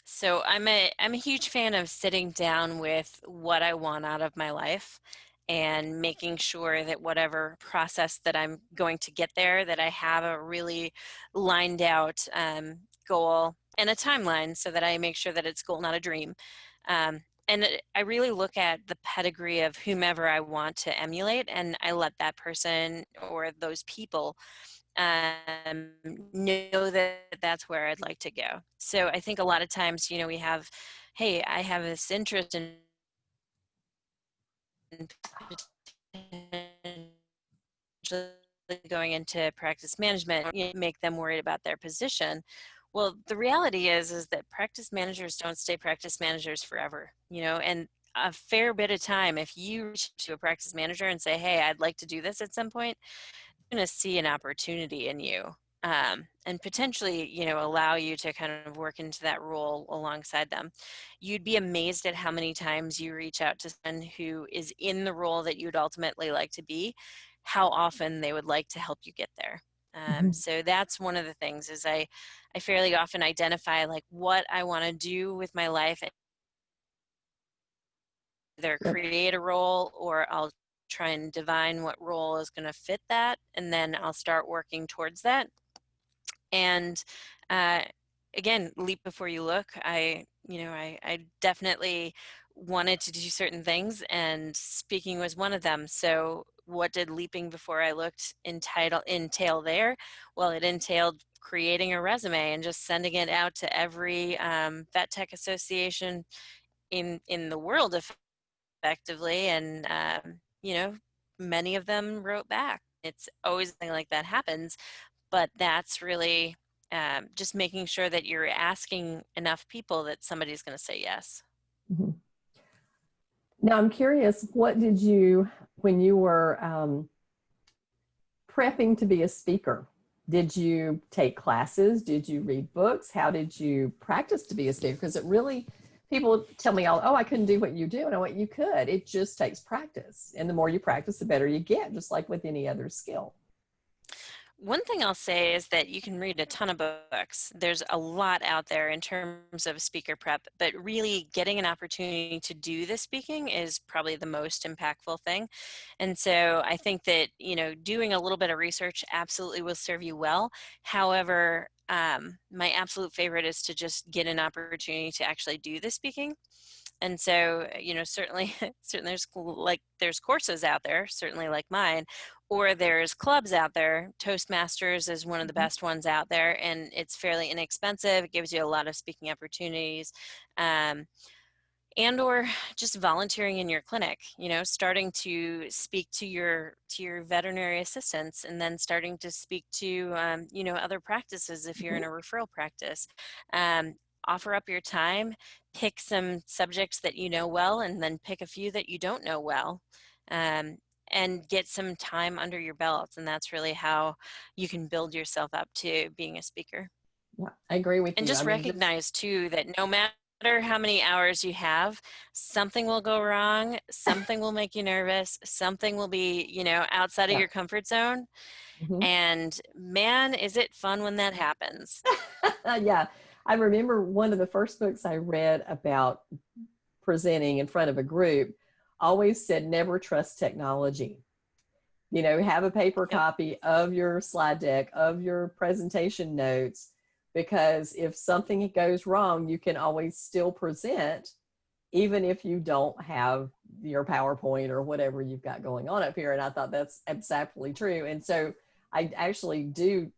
So I'm a huge fan of sitting down with what I want out of my life and making sure that whatever process that I'm going to get there, that I have a really lined out goal and a timeline so that I make sure that it's goal, not a dream. I really look at the pedigree of whomever I want to emulate, and I let that person or those people um, know that that's where I'd like to go. So I think a lot of times, we have, hey, I have this interest in going into practice management, make them worried about their position. Well, the reality is that practice managers don't stay practice managers forever, and a fair bit of time, if you reach to a practice manager and say, hey, I'd like to do this at some point, going to see an opportunity in you, and potentially, allow you to kind of work into that role alongside them. You'd be amazed at how many times you reach out to someone who is in the role that you'd ultimately like to be, how often they would like to help you get there. So that's one of the things is I fairly often identify like what I want to do with my life, either Yep. create a role or I'll try and divine what role is going to fit that, and then I'll start working towards that. And uh, again, leap before you look. I definitely wanted to do certain things, and speaking was one of them. So what did leaping before I looked entail there? Well, it entailed creating a resume and just sending it out to every vet tech association in the world effectively, and many of them wrote back. It's always something like that happens, but that's really just making sure that you're asking enough people that somebody's going to say yes. Mm-hmm. Now, I'm curious, what did you, when you were prepping to be a speaker, did you take classes? Did you read books? How did you practice to be a speaker? Because it really, people tell me, oh, I couldn't do what you do. And I went, you could. It just takes practice. And the more you practice, the better you get, just like with any other skill. One thing I'll say is that you can read a ton of books. There's a lot out there in terms of speaker prep, but really getting an opportunity to do the speaking is probably the most impactful thing. And so I think that, doing a little bit of research absolutely will serve you well. However, my absolute favorite is to just get an opportunity to actually do the speaking. And so, certainly, certainly there's courses out there, certainly like mine, or there's clubs out there. Toastmasters is one of the best ones out there, and it's fairly inexpensive. It gives you a lot of speaking opportunities. And or just volunteering in your clinic, starting to speak to your veterinary assistants, and then starting to speak to other practices if you're in a referral practice. Offer up your time, pick some subjects that you know well, and then pick a few that you don't know well, and get some time under your belt. And that's really how you can build yourself up to being a speaker. Yeah, I agree with And you. just I mean, just recognize too that no matter how many hours you have, something will go wrong, something will make you nervous, something will be, outside of yeah. your comfort zone. Mm-hmm. And man, is it fun when that happens. Yeah. I remember one of the first books I read about presenting in front of a group always said, never trust technology. Have a paper Yep. copy of your slide deck, of your presentation notes, because if something goes wrong, you can always still present, even if you don't have your PowerPoint or whatever you've got going on up here. And I thought that's absolutely true. And so I actually do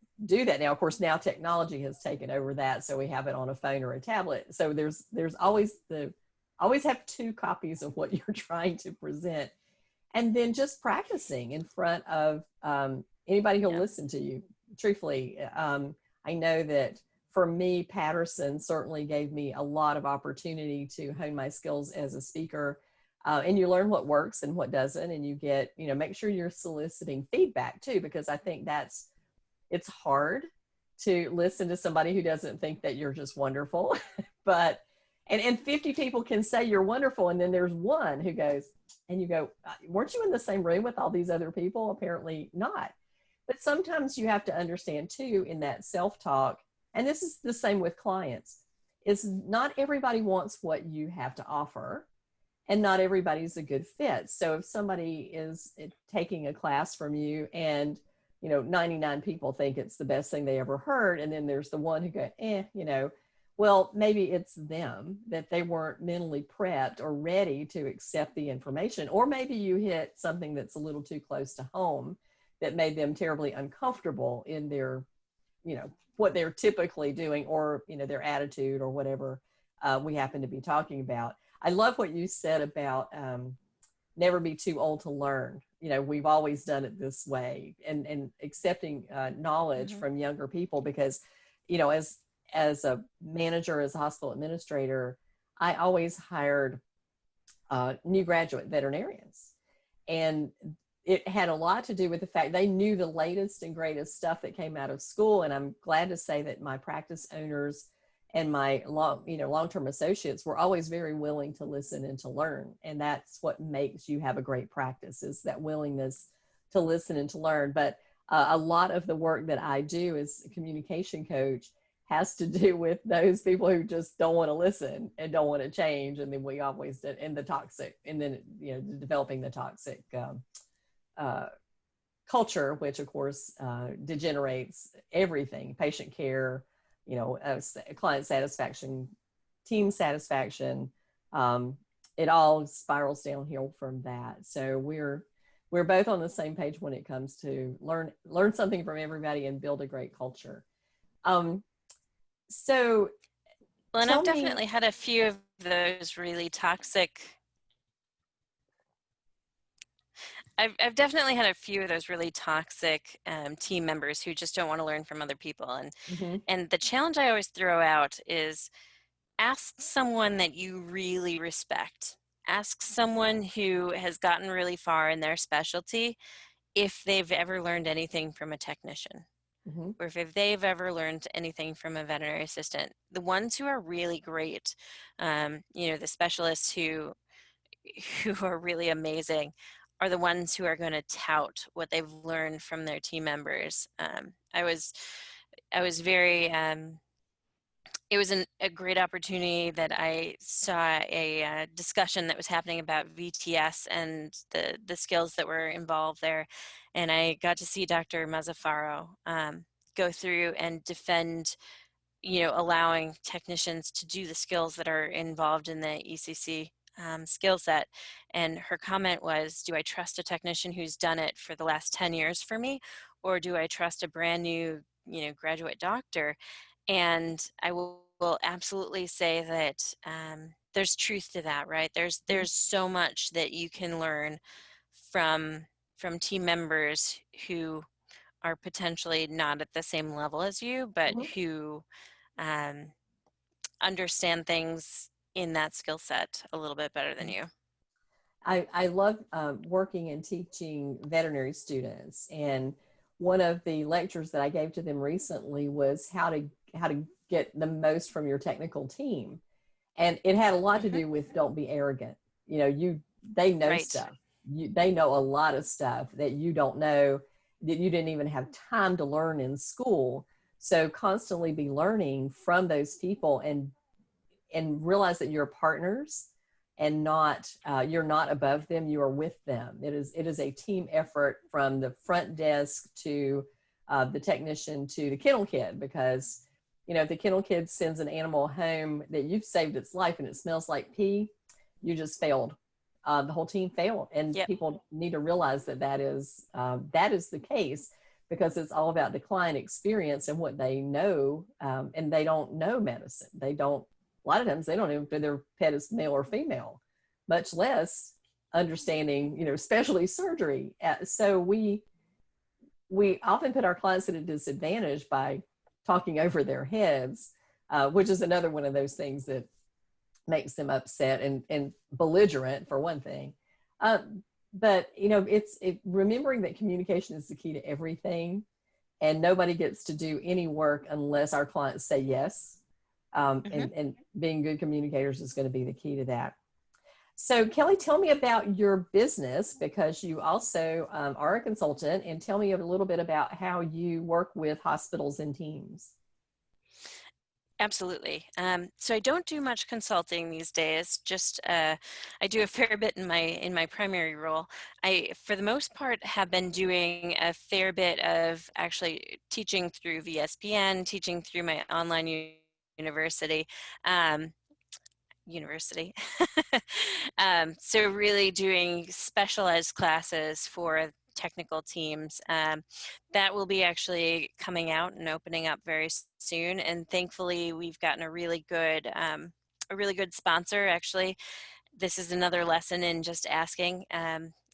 that now. Of course, now technology has taken over that, so we have it on a phone or a tablet. So there's always have two copies of what you're trying to present, and then just practicing in front of anybody who'll Yeah. listen to you. Truthfully, I know that for me, Patterson certainly gave me a lot of opportunity to hone my skills as a speaker. And you learn what works and what doesn't, and you get, make sure you're soliciting feedback too, because I think it's hard to listen to somebody who doesn't think that you're just wonderful. But and 50 people can say you're wonderful, and then there's one who goes, and you go, weren't you in the same room with all these other people? Apparently not. But sometimes you have to understand too, in that self-talk, and this is the same with clients, is not everybody wants what you have to offer, and not everybody's a good fit. So if somebody is taking a class from you and 99 people think it's the best thing they ever heard, and then there's the one who go, Well, maybe it's them, that they weren't mentally prepped or ready to accept the information. Or maybe you hit something that's a little too close to home that made them terribly uncomfortable in their, what they're typically doing, or, their attitude or whatever we happen to be talking about. I love what you said about never be too old to learn. We've always done it this way, and accepting knowledge Mm-hmm. from younger people, because, as a manager, as a hospital administrator, I always hired new graduate veterinarians. And it had a lot to do with the fact they knew the latest and greatest stuff that came out of school. And I'm glad to say that my practice owners and my long-term associates were always very willing to listen and to learn. And that's what makes you have a great practice, is that willingness to listen and to learn. But a lot of the work that I do as a communication coach has to do with those people who just don't want to listen and don't want to change. And then we always did in the toxic, and then, developing the toxic culture, which of course degenerates everything: patient care, client satisfaction, team satisfaction. It all spirals downhill from that. So we're both on the same page when it comes to learn something from everybody and build a great culture. So Well, and tell I've me. definitely had a few of those really toxic. I've definitely had a few of those really toxic team members who just don't want to learn from other people. Mhm. And the challenge I always throw out is ask someone that you really respect. Ask someone who has gotten really far in their specialty if they've ever learned anything from a technician, Mhm. or if they've ever learned anything from a veterinary assistant. The ones who are really great, the specialists who are really amazing, are the ones who are going to tout what they've learned from their team members. I was very it was a great opportunity that I saw a discussion that was happening about VTS and the skills that were involved there. And I got to see Dr. Mazzaffaro go through and defend, allowing technicians to do the skills that are involved in the ECC skill set. And her comment was, do I trust a technician who's done it for the last 10 years for me? Or do I trust a brand new, graduate doctor? And I will absolutely say that there's truth to that, right? There's so much that you can learn from team members who are potentially not at the same level as you, but Mhm. who um, understand things in that skill set a little bit better than you. I love working and teaching veterinary students, and one of the lectures that I gave to them recently was how to get the most from your technical team, and it had a lot to Hmm. do with don't be arrogant. They know Right. stuff. They know a lot of stuff that you don't know, that you didn't even have time to learn in school. So constantly be learning from those people, and realize that you're partners, and not you're not above them, you are with them. It is a team effort, from the front desk to the technician to the kennel kid, because if the kennel kid sends an animal home that you've saved its life and it smells like pee, you just failed. The whole team failed, and Yep. people need to realize that is the case, because it's all about the client experience and what they know, and they don't know medicine. They don't A lot of times they don't even know their pet is male or female, much less understanding, specialty surgery. So we often put our clients at a disadvantage by talking over their heads, which is another one of those things that makes them upset and belligerent, for one thing. Uh, but it's remembering that communication is the key to everything, and nobody gets to do any work unless our clients say yes. Hmm. And being good communicators is going to be the key to that. So Kelly, tell me about your business, because you also are a consultant, and tell me a little bit about how you work with hospitals and teams. Absolutely. So I don't do much consulting these days. Just I do a fair bit in my primary role. I, for the most part, have been doing a fair bit of actually teaching through VSPN, teaching through my online university. University. So really doing specialized classes for technical teams. That will be actually coming out and opening up very soon. And thankfully, we've gotten a really good sponsor. Actually, this is another lesson in just asking.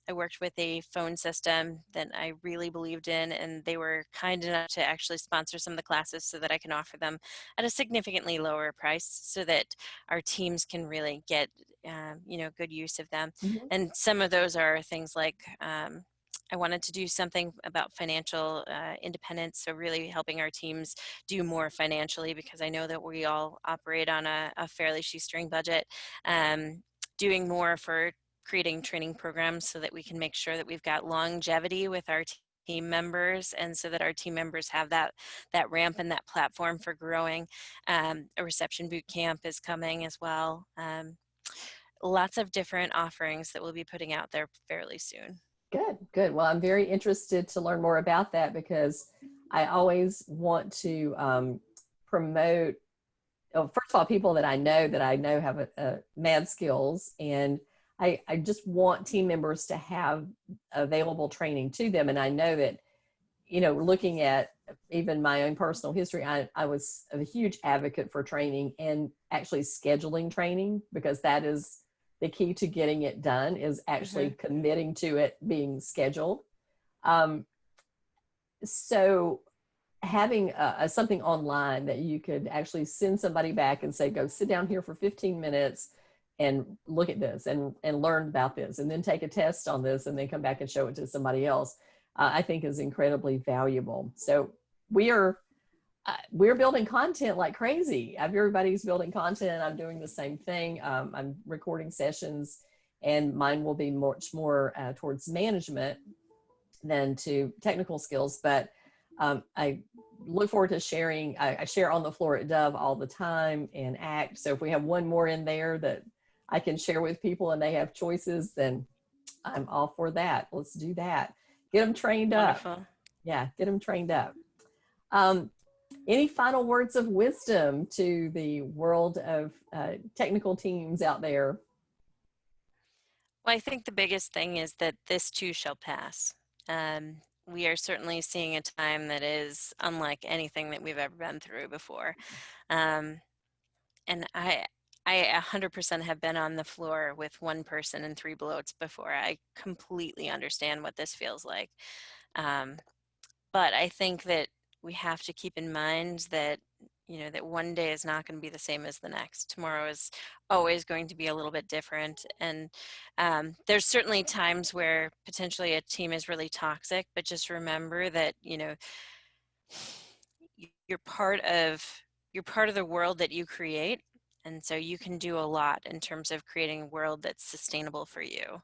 I worked with a phone system that I really believed in, and they were kind enough to actually sponsor some of the classes so that I can offer them at a significantly lower price so that our teams can really get, good use of them. Mhm. And some of those are things like I wanted to do something about financial independence, so really helping our teams do more financially because I know that we all operate on a fairly shoestring budget. Doing more for creating training programs so that we can make sure that we've got longevity with our team members and so that our team members have that ramp and that platform for growing. A reception boot camp is coming as well. Lots of different offerings that we'll be putting out there fairly soon. Good, good. Well, I'm very interested to learn more about that because I always want to promote, first of all, people that I know have mad skills, and I just want team members to have available training to them. And I know that, looking at even my own personal history, I was a huge advocate for training and actually scheduling training, because that is the key to getting it done, is actually committing to it being scheduled. So having something online that you could actually send somebody back and say, go sit down here for 15 minutes and look at this and learn about this, and then take a test on this and then come back and show it to somebody else, I think is incredibly valuable. So we're building content like crazy. Everybody's building content. I'm doing the same thing. I'm recording sessions, and mine will be much more towards management than to technical skills. But I look forward to sharing. I share on the floor at Dove all the time and ACT. So if we have one more in there that I can share with people and they have choices, then I'm all for that. Let's do that. Get them trained up. Wonderful. Yeah, get them trained up. Any final words of wisdom to the world of technical teams out there? Well, I think the biggest thing is that this too shall pass. We are certainly seeing a time that is unlike anything that we've ever been through before. And I 100% have been on the floor with one person and three bloats before. I completely understand what this feels like. But I think that we have to keep in mind that, that one day is not going to be the same as the next. Tomorrow is always going to be a little bit different. And there's certainly times where potentially a team is really toxic, but just remember that, you're part of the world that you create. And so you can do a lot in terms of creating a world that's sustainable for you.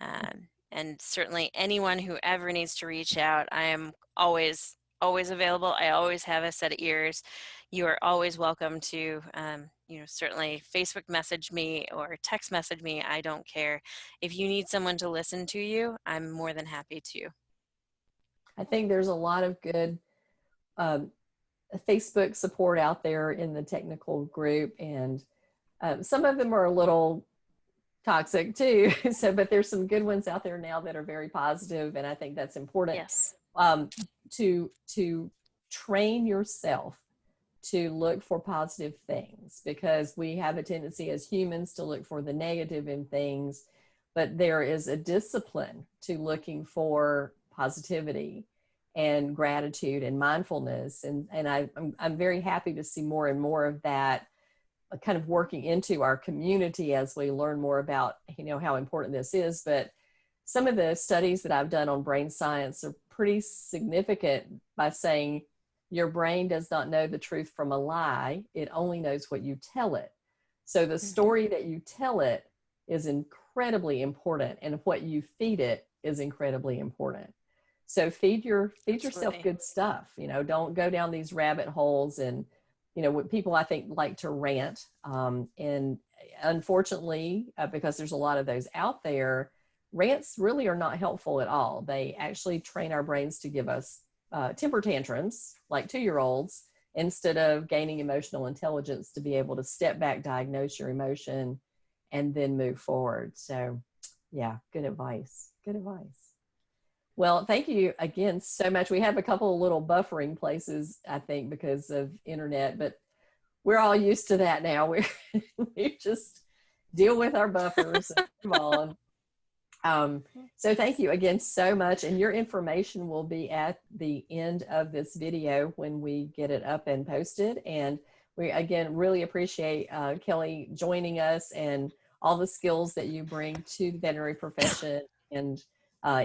And certainly anyone who ever needs to reach out, I am always available. I always have a set of ears. You are always welcome to, certainly Facebook message me or text message me. I don't care. If you need someone to listen to you, I'm more than happy to. I think there's a lot of good Facebook support out there in the technical group, and some of them are a little toxic too. So, but there's some good ones out there now that are very positive, and I think that's important. Yes. To train yourself to look for positive things, because we have a tendency as humans to look for the negative in things, but there is a discipline to looking for positivity and gratitude and mindfulness. And I'm very happy to see more and more of that kind of working into our community as we learn more about, how important this is. But some of the studies that I've done on brain science are pretty significant by saying your brain does not know the truth from a lie. It only knows what you tell it. So the story that you tell it is incredibly important, and what you feed it is incredibly important. So feed yourself good stuff. Don't go down these rabbit holes. And what people, I think, like to rant. And unfortunately, because there's a lot of those out there, rants really are not helpful at all. They actually train our brains to give us temper tantrums like 2-year-olds instead of gaining emotional intelligence to be able to step back, diagnose your emotion, and then move forward. So yeah, good advice. Good advice. Well, thank you again so much. We have a couple of little buffering places, I think, because of internet, but we're all used to that now. We just deal with our buffers and move on. So thank you again so much. And your information will be at the end of this video when we get it up and posted. And we, again, really appreciate Kelly joining us and all the skills that you bring to the veterinary profession and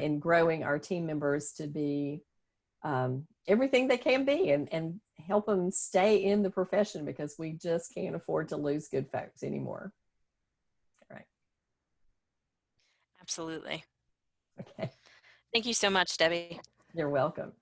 in growing our team members to be everything they can be and help them stay in the profession, because we just can't afford to lose good folks anymore. All right. Absolutely. Okay. Thank you so much, Debbie. You're welcome.